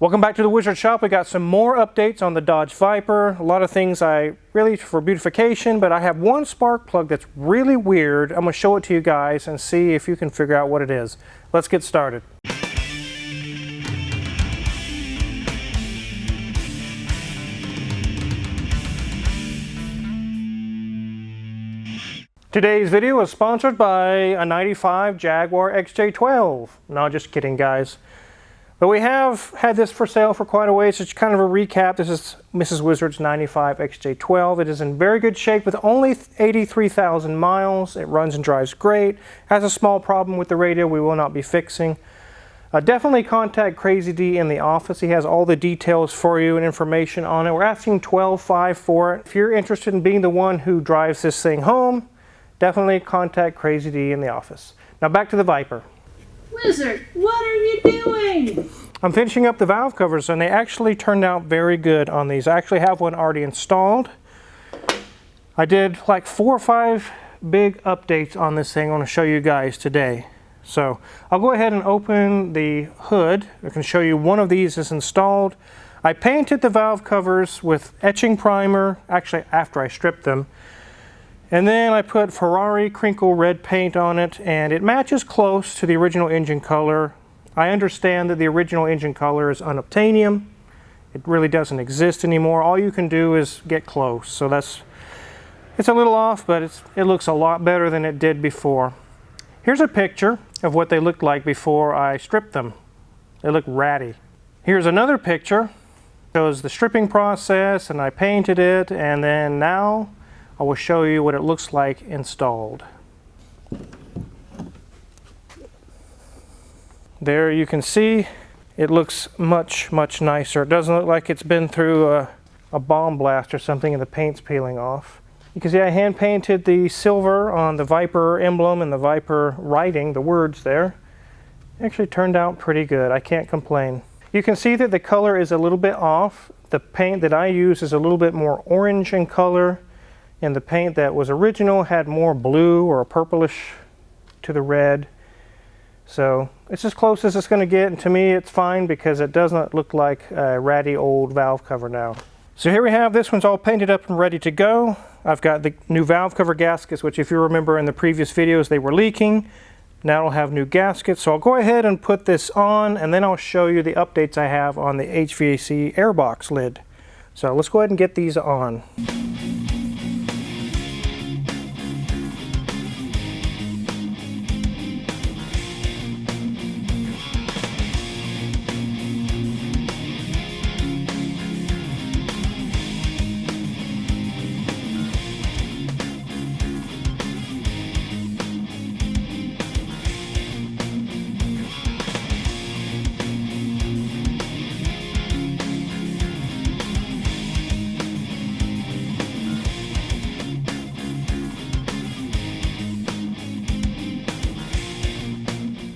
Welcome back to the Wizard Shop. We got some more updates on the Dodge Viper. A lot of things really for beautification, but I have one spark plug that's really weird. I'm going to show it to you guys and see if you can figure out what it is. Let's get started. Today's video is sponsored by a 95 Jaguar XJ12. No, just kidding, guys. But we have had this for sale for quite a ways. So it's kind of a recap. This is Mrs. Wizard's 95 XJ12. It is in very good shape with only 83,000 miles. It runs and drives great. Has a small problem with the radio we will not be fixing. Definitely contact Crazy D in the office. He has all the details for you and information on it. We're asking $12,500 for it. If you're interested in being the one who drives this thing home, definitely contact Crazy D in the office. Now back to the Viper. Wizard, what are you doing? I'm finishing up the valve covers, and they actually turned out very good on these. I actually have one already installed. I did like 4 or 5 big updates on this thing I want to show you guys today. So I'll go ahead and open the hood. I can show you one of these is installed. I painted the valve covers with etching primer, actually after I stripped them. And then I put Ferrari crinkle red paint on it, and it matches close to the original engine color. I understand that the original engine color is unobtainium. It really doesn't exist anymore. All you can do is get close. So it's a little off, but it looks a lot better than it did before. Here's a picture of what they looked like before I stripped them. They look ratty. Here's another picture. It shows the stripping process, and I painted it, and then now I will show you what it looks like installed. There you can see it looks much nicer. It doesn't look like it's been through a bomb blast or something and the paint's peeling off. You can see I hand painted the silver on the Viper emblem and the Viper writing, the words there. It actually turned out pretty good. I can't complain. You can see that the color is a little bit off. The paint that I use is a little bit more orange in color, and the paint that was original had more blue or a purplish to the red. So it's as close as it's going to get, and to me it's fine because it does not look like a ratty old valve cover now. So here we have, this one's all painted up and ready to go. I've got the new valve cover gaskets, which if you remember in the previous videos they were leaking. Now it'll have new gaskets. So I'll go ahead and put this on, and then I'll show you the updates I have on the HVAC airbox lid. So let's go ahead and get these on.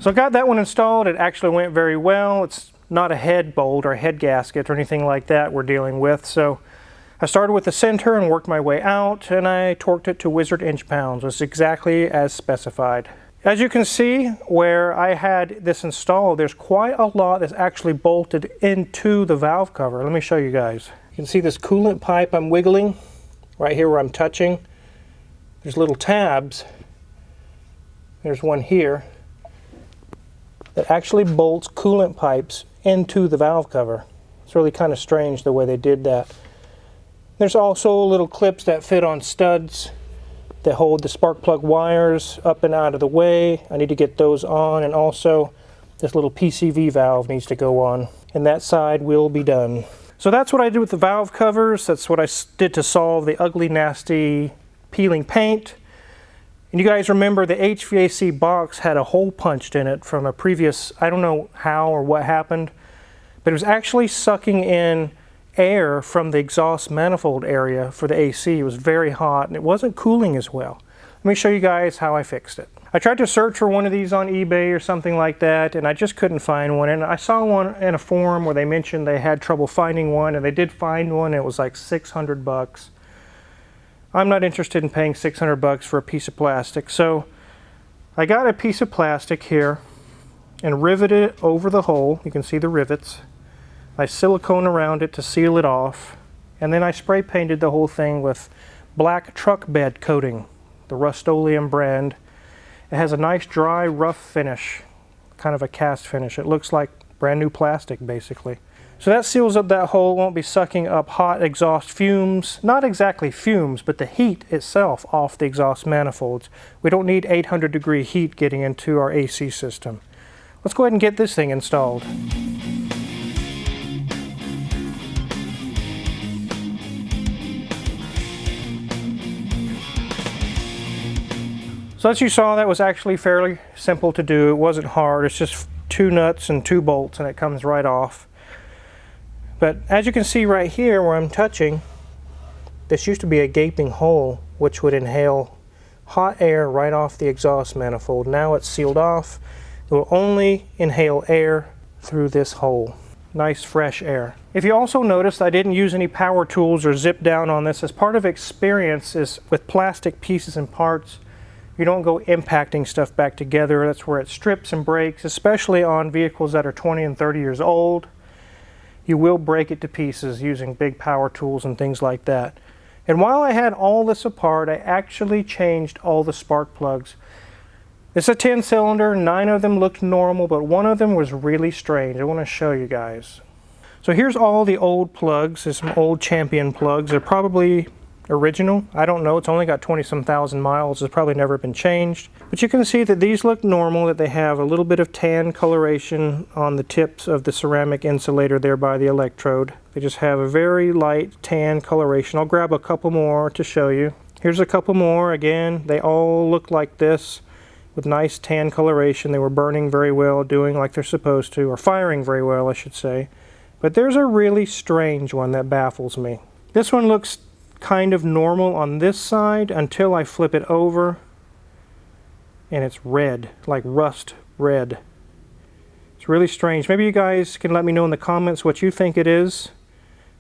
So I got that one installed. It actually went very well. It's not a head bolt or a head gasket or anything like that we're dealing with. So I started with the center and worked my way out, and I torqued it to Wizard inch-pounds. It's exactly as specified. As you can see, where I had this installed, there's quite a lot that's actually bolted into the valve cover. Let me show you guys. You can see this coolant pipe I'm wiggling right here where I'm touching. There's little tabs. There's one here that actually bolts coolant pipes into the valve cover. It's really kind of strange the way they did that. There's also little clips that fit on studs that hold the spark plug wires up and out of the way. I need to get those on, and also this little PCV valve needs to go on, and that side will be done. So that's what I did with the valve covers. That's what I did to solve the ugly, nasty peeling paint. And you guys remember the HVAC box had a hole punched in it from a previous, I don't know how or what happened, but it was actually sucking in air from the exhaust manifold area for the AC. It was very hot and it wasn't cooling as well. Let me show you guys how I fixed it. I tried to search for one of these on eBay or something like that, and I just couldn't find one. And I saw one in a forum where they mentioned they had trouble finding one, and they did find one. And it was like 600 bucks. I'm not interested in paying 600 bucks for a piece of plastic. So I got a piece of plastic here and riveted it over the hole. You can see the rivets. I silicone around it to seal it off, and then I spray painted the whole thing with black truck bed coating, the Rust-Oleum brand. It has a nice dry, rough finish, kind of a cast finish. It looks like brand new plastic basically. So that seals up that hole, won't be sucking up hot exhaust fumes. Not exactly fumes, but the heat itself off the exhaust manifolds. We don't need 800-degree heat getting into our AC system. Let's go ahead and get this thing installed. So as you saw, that was actually fairly simple to do. It wasn't hard. It's just 2 nuts and 2 bolts and it comes right off. But as you can see right here where I'm touching, this used to be a gaping hole which would inhale hot air right off the exhaust manifold. Now it's sealed off. It will only inhale air through this hole. Nice fresh air. If you also noticed, I didn't use any power tools or zip down on this. As part of experience is with plastic pieces and parts, you don't go impacting stuff back together. That's where it strips and breaks, especially on vehicles that are 20 and 30 years old. You will break it to pieces using big power tools and things like that. And while I had all this apart, I actually changed all the spark plugs. It's a 10-cylinder, 9 of them looked normal, but one of them was really strange. I want to show you guys. So here's all the old plugs. There's some old Champion plugs. They're probably original. I don't know. It's only got 20-some thousand miles. It's probably never been changed. But you can see that these look normal, that they have a little bit of tan coloration on the tips of the ceramic insulator there by the electrode. They just have a very light tan coloration. I'll grab a couple more to show you. Here's a couple more. Again, they all look like this with nice tan coloration. They were burning very well, doing like they're supposed to, or firing very well, I should say. But there's a really strange one that baffles me. This one looks kind of normal on this side until I flip it over and it's red, like rust red. It's really strange. Maybe you guys can let me know in the comments what you think it is.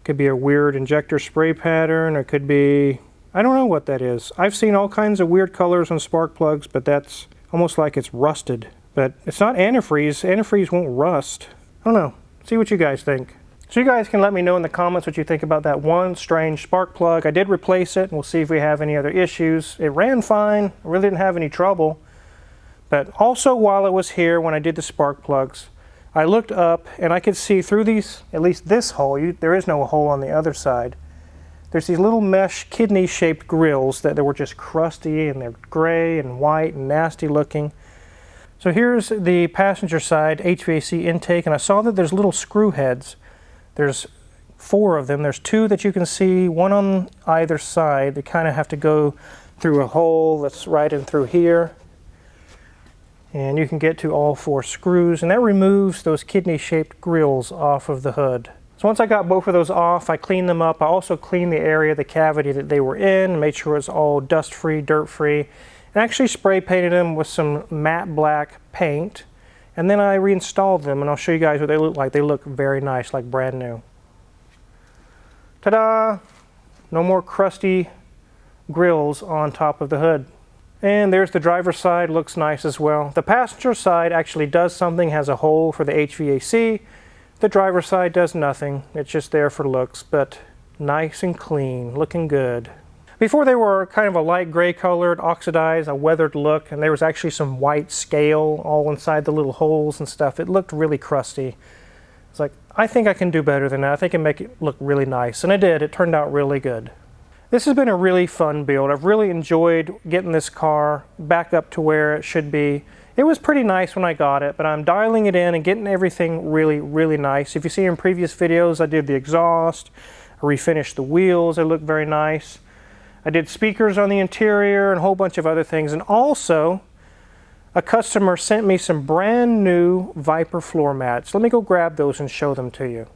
Could be a weird injector spray pattern, or it could be, I don't know what that is. I've seen all kinds of weird colors on spark plugs, but that's almost like it's rusted. But it's not antifreeze. Antifreeze won't rust. I don't know. See what you guys think. So you guys can let me know in the comments what you think about that one strange spark plug. I did replace it, and we'll see if we have any other issues. It ran fine. I really didn't have any trouble. But also while it was here, when I did the spark plugs, I looked up and I could see through these, at least this hole, there is no hole on the other side. There's these little mesh kidney-shaped grills that they were just crusty, and they're gray and white and nasty looking. So here's the passenger side HVAC intake, and I saw that there's little screw heads. There's 4 of them. There's 2 that you can see, one on either side. They kind of have to go through a hole that's right in through here. And you can get to all 4 screws, and that removes those kidney-shaped grills off of the hood. So once I got both of those off, I cleaned them up. I also cleaned the area, the cavity that they were in, made sure it's all dust-free, dirt-free, and actually spray painted them with some matte black paint. And then I reinstalled them, and I'll show you guys what they look like. They look very nice, like brand new. Ta-da! No more crusty grills on top of the hood. And there's the driver's side, looks nice as well. The passenger side actually does something, has a hole for the HVAC. The driver's side does nothing. It's just there for looks, but nice and clean, looking good. Before they were kind of a light gray colored, oxidized, a weathered look, and there was actually some white scale all inside the little holes and stuff. It looked really crusty. It's like, I think I can do better than that. I think I can make it look really nice, and I did. It turned out really good. This has been a really fun build. I've really enjoyed getting this car back up to where it should be. It was pretty nice when I got it, but I'm dialing it in and getting everything really, really nice. If you see in previous videos, I did the exhaust, I refinished the wheels, they look very nice. I did speakers on the interior and a whole bunch of other things. And also, a customer sent me some brand new Viper floor mats. Let me go grab those and show them to you.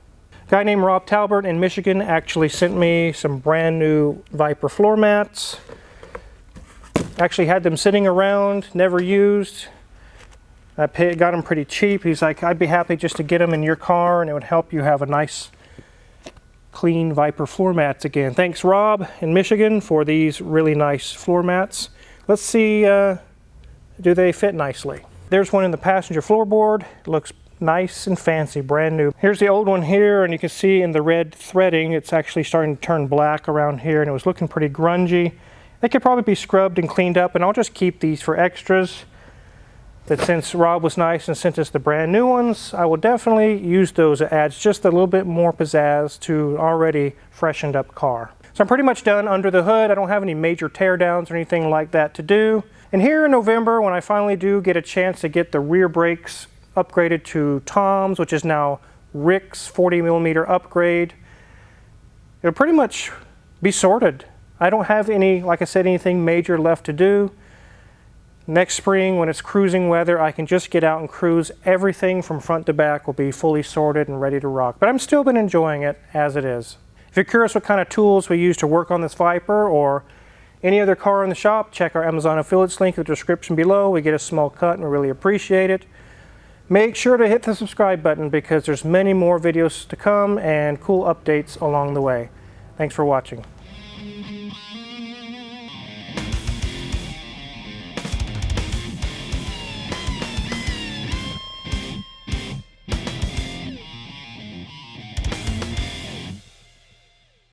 A guy named Rob Talbert in Michigan actually sent me some brand new Viper floor mats. Actually had them sitting around, never used. I got them pretty cheap. He's like, I'd be happy just to get them in your car, and it would help you have a nice clean Viper floor mats again. Thanks, Rob in Michigan, for these really nice floor mats. Let's see, do they fit nicely? There's one in the passenger floorboard. It looks nice and fancy, brand new. Here's the old one here, and you can see in the red threading, it's actually starting to turn black around here, and it was looking pretty grungy. They could probably be scrubbed and cleaned up, and I'll just keep these for extras. But since Rob was nice and sent us the brand new ones, I will definitely use those. It adds just a little bit more pizzazz to an already freshened up car. So I'm pretty much done under the hood. I don't have any major tear downs or anything like that to do. And here in November, when I finally do get a chance to get the rear brakes upgraded to Tom's, which is now Rick's 40mm upgrade, it'll pretty much be sorted. I don't have any, like I said, anything major left to do. Next spring, when it's cruising weather, I can just get out and cruise. Everything from front to back will be fully sorted and ready to rock. But I'm still been enjoying it as it is. If you're curious what kind of tools we use to work on this Viper or any other car in the shop, check our Amazon affiliates link in the description below. We get a small cut and we really appreciate it. Make sure to hit the subscribe button because there's many more videos to come and cool updates along the way. Thanks for watching.